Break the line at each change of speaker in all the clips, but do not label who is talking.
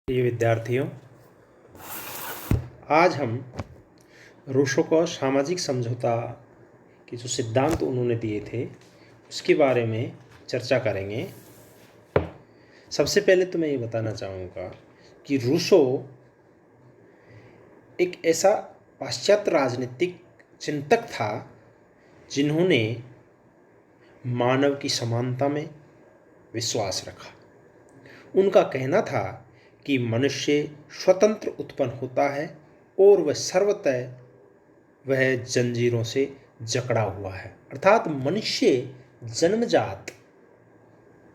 प्रिय विद्यार्थियों, आज हम रूसो का सामाजिक समझौता के जो सिद्धांत उन्होंने दिए थे उसके बारे में चर्चा करेंगे। सबसे पहले तो मैं ये बताना चाहूँगा कि रूसो एक ऐसा पाश्चात्य राजनीतिक चिंतक था जिन्होंने मानव की समानता में विश्वास रखा। उनका कहना था कि मनुष्य स्वतंत्र उत्पन्न होता है और वह सर्वतः वह जंजीरों से जकड़ा हुआ है, अर्थात मनुष्य जन्मजात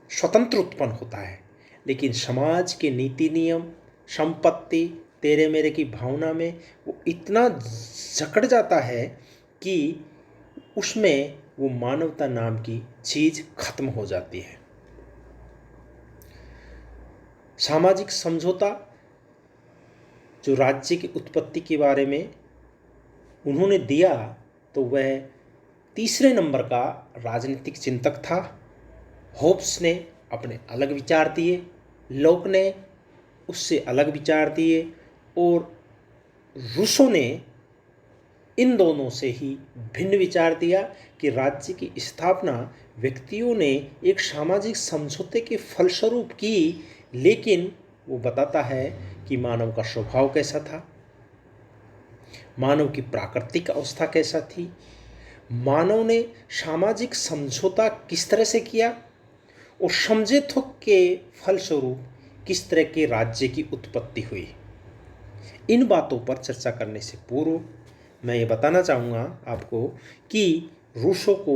स्वतंत्र उत्पन्न होता है, लेकिन समाज के नीति नियम, संपत्ति, तेरे मेरे की भावना में वो इतना जकड़ जाता है कि उसमें वो मानवता नाम की चीज खत्म हो जाती है। सामाजिक समझौता जो राज्य की उत्पत्ति के बारे में उन्होंने दिया, तो वह तीसरे नंबर का राजनीतिक चिंतक था। होब्स ने अपने अलग विचार दिए, लोक ने उससे अलग विचार दिए और रूसो ने इन दोनों से ही भिन्न विचार दिया कि राज्य की स्थापना व्यक्तियों ने एक सामाजिक समझौते के फलस्वरूप की, लेकिन वो बताता है कि मानव का स्वभाव कैसा था, मानव की प्राकृतिक अवस्था कैसा थी, मानव ने सामाजिक समझौता किस तरह से किया और समझौते के फलस्वरूप किस तरह के राज्य की उत्पत्ति हुई। इन बातों पर चर्चा करने से पूर्व मैं ये बताना चाहूँगा आपको कि रूसो को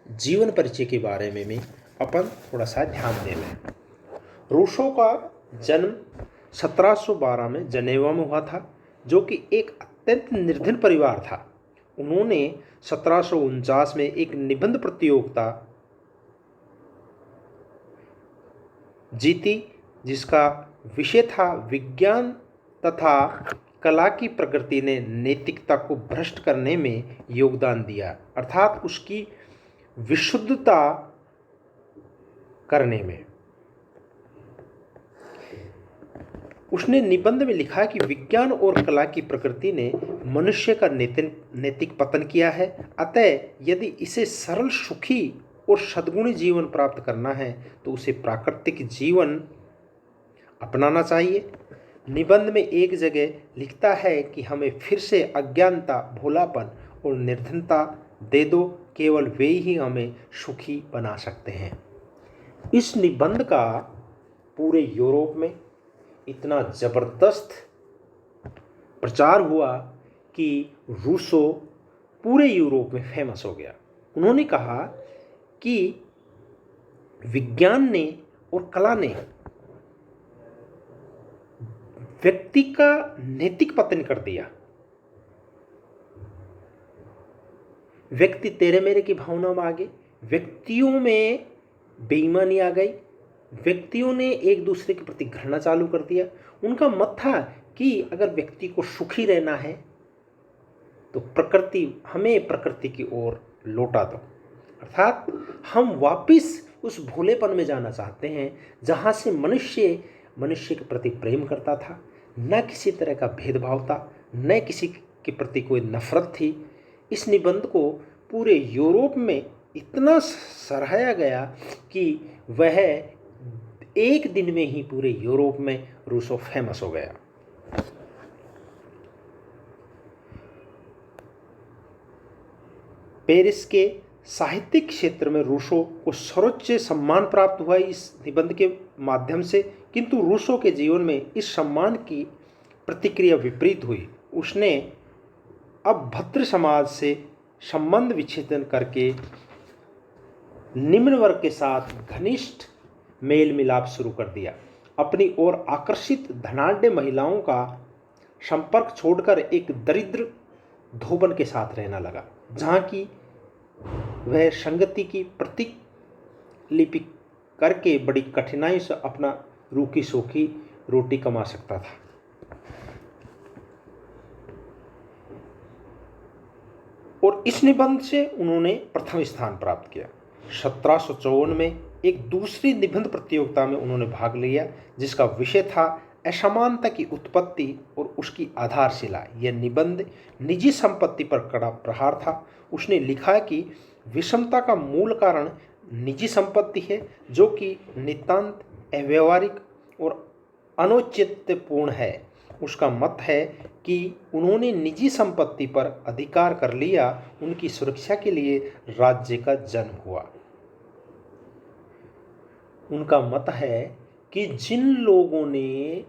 जीवन परिचय के बारे में अपन थोड़ा सा ध्यान दे लें। रूसो का जन्म 1712 में जनेवा में हुआ था, जो कि एक अत्यंत निर्धन परिवार था। उन्होंने 1749 में एक निबंध प्रतियोगिता जीती, जिसका विषय था विज्ञान तथा कला की प्रकृति ने नैतिकता को भ्रष्ट करने में योगदान दिया, अर्थात उसकी विशुद्धता करने में। उसने निबंध में लिखा कि विज्ञान और कला की प्रकृति ने मनुष्य का नैतिक पतन किया है, अतः यदि इसे सरल, सुखी और सद्गुणी जीवन प्राप्त करना है तो उसे प्राकृतिक जीवन अपनाना चाहिए। निबंध में एक जगह लिखता है कि हमें फिर से अज्ञानता, भोलापन और निर्धनता दे दो, केवल वे ही हमें सुखी बना सकते हैं। इस निबंध का पूरे यूरोप में इतना जबरदस्त प्रचार हुआ कि रूसो पूरे यूरोप में फेमस हो गया। उन्होंने कहा कि विज्ञान ने और कला ने व्यक्ति का नैतिक पतन कर दिया। व्यक्ति तेरे मेरे की भावना में आ गए, व्यक्तियों में बेईमानी आ गई, व्यक्तियों ने एक दूसरे के प्रति घृणा चालू कर दिया। उनका मत था कि अगर व्यक्ति को सुखी रहना है तो हमें प्रकृति की ओर लौटा दो, अर्थात हम वापिस उस भोलेपन में जाना चाहते हैं जहाँ से मनुष्य के प्रति प्रेम करता था, न किसी तरह का भेदभाव था, न किसी के प्रति कोई नफरत थी। इस निबंध को पूरे यूरोप में इतना सराहा गया कि वह एक दिन में ही पूरे यूरोप में रूसो फेमस हो गया। पेरिस के साहित्यिक क्षेत्र में रूसो को सर्वोच्च सम्मान प्राप्त हुआ इस निबंध के माध्यम से, किंतु रूसो के जीवन में इस सम्मान की प्रतिक्रिया विपरीत हुई। उसने अब भद्र समाज से संबंध विच्छेदन करके निम्न वर्ग के साथ घनिष्ठ मेल मिलाप शुरू कर दिया। अपनी ओर आकर्षित धनाढ्य महिलाओं का संपर्क छोड़कर एक दरिद्र धोबन के साथ रहना लगा, जहाँ की वह संगति की प्रतिलिपि करके बड़ी कठिनाई से अपना रूखी सूखी रोटी कमा सकता था। और इस निबंध से उन्होंने प्रथम स्थान प्राप्त किया। 1754 में एक दूसरी निबंध प्रतियोगिता में उन्होंने भाग लिया जिसका विषय था असमानता की उत्पत्ति और उसकी आधारशिला। यह निबंध निजी संपत्ति पर कड़ा प्रहार था। उसने लिखा कि विषमता का मूल कारण निजी संपत्ति है जो कि नितांत अव्यवहारिक और अनौचित्यपूर्ण है। उसका मत है कि उन्होंने निजी संपत्ति पर अधिकार कर लिया, उनकी सुरक्षा के लिए राज्य का जन्म हुआ। उनका मत है कि जिन लोगों ने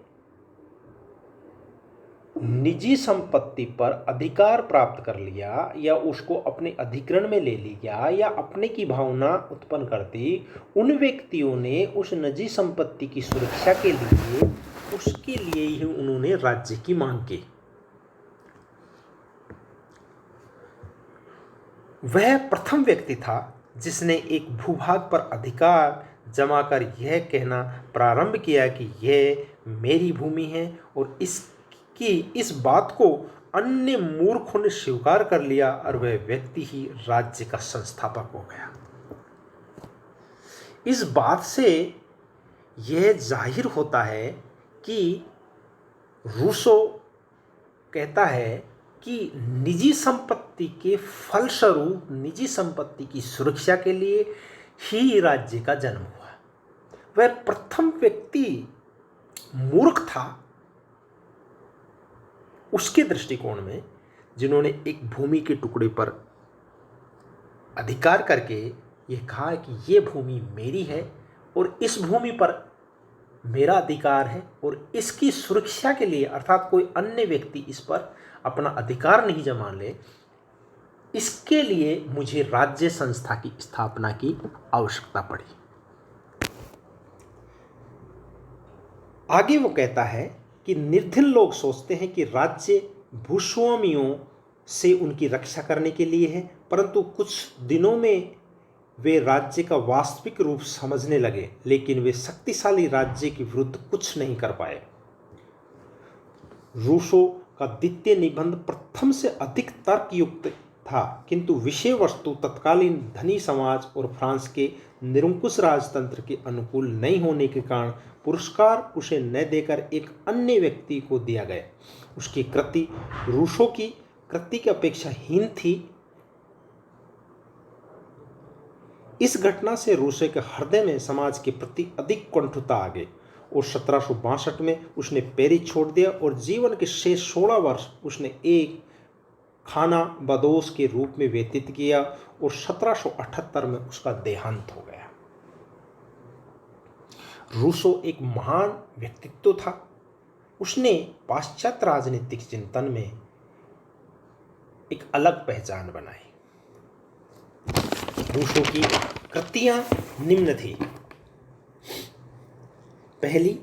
निजी संपत्ति पर अधिकार प्राप्त कर लिया या उसको अपने अधिग्रहण में ले लिया या अपने की भावना उत्पन्न कर दी, उन व्यक्तियों ने उस निजी संपत्ति की सुरक्षा के लिए उसके लिए ही उन्होंने राज्य की मांग की। वह प्रथम व्यक्ति था जिसने एक भूभाग पर अधिकार जमा कर यह कहना प्रारंभ किया कि यह मेरी भूमि है और इस बात को अन्य मूर्खों ने स्वीकार कर लिया और वह व्यक्ति ही राज्य का संस्थापक हो गया। इस बात से यह जाहिर होता है कि रूसो कहता है कि निजी संपत्ति के फलस्वरूप निजी संपत्ति की सुरक्षा के लिए ही राज्य का जन्म हुआ। वह प्रथम व्यक्ति मूर्ख था उसके दृष्टिकोण में, जिन्होंने एक भूमि के टुकड़े पर अधिकार करके यह कहा कि यह भूमि मेरी है और इस भूमि पर मेरा अधिकार है और इसकी सुरक्षा के लिए अर्थात कोई अन्य व्यक्ति इस पर अपना अधिकार नहीं जमा ले, इसके लिए मुझे राज्य संस्था की स्थापना की आवश्यकता पड़ी। आगे वो कहता है कि निर्धन लोग सोचते हैं कि राज्य भूस्वामियों से उनकी रक्षा करने के लिए है, परंतु कुछ दिनों में वे राज्य का वास्तविक रूप समझने लगे, लेकिन वे शक्तिशाली राज्य के विरुद्ध कुछ नहीं कर पाए। रूसो का द्वितीय निबंध प्रथम से अधिक तर्कयुक्त था, किंतु विषय वस्तु तत्कालीन धनी समाज और फ्रांस के निरंकुश राजतंत्र के अनुकूल नहीं होने के कारण पुरस्कार उसे न देकर एक अन्य व्यक्ति को दिया गया। उसकी कृति रूसो की कृति की अपेक्षा हीन थी। इस घटना से रूसो के हृदय में समाज के प्रति अधिक कटुता आ गई और 1762 में उसने पेरिस छोड़ दिया और जीवन के शेष 16 वर्ष उसने एक खाना बदोश के रूप में व्यतीत किया और 1778 में उसका देहांत हो गया। रूसो एक महान व्यक्तित्व था। उसने पाश्चात्य राजनीतिक चिंतन में एक अलग पहचान बनाई। रूसो की कृतियां निम्न थी। पहली,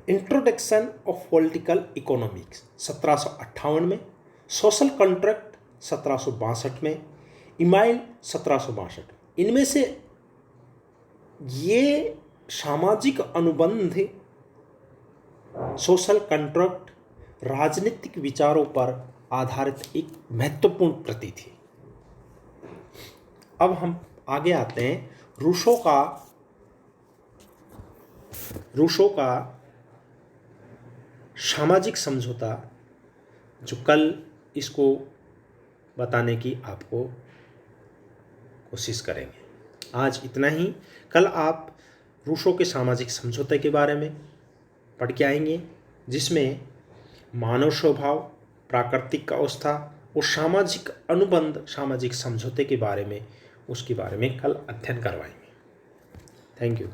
इंट्रोडक्शन ऑफ पॉलिटिकल इकोनॉमिक्स 1758 में, सोशल कॉन्ट्रैक्ट 1762 में, इमाइल 1762। इनमें से ये सामाजिक अनुबंध सोशल कॉन्ट्रैक्ट राजनीतिक विचारों पर आधारित एक महत्वपूर्ण कृति थी। अब हम आगे आते हैं रूसो का सामाजिक समझौता, जो कल इसको बताने की आपको कोशिश करेंगे। आज इतना ही। कल आप रूसो के सामाजिक समझौते के बारे में पढ़ के आएंगे, जिसमें मानव स्वभाव, प्राकृतिक अवस्था और सामाजिक अनुबंध, सामाजिक समझौते के बारे में उसके बारे में कल अध्ययन करवाएंगे। Thank you.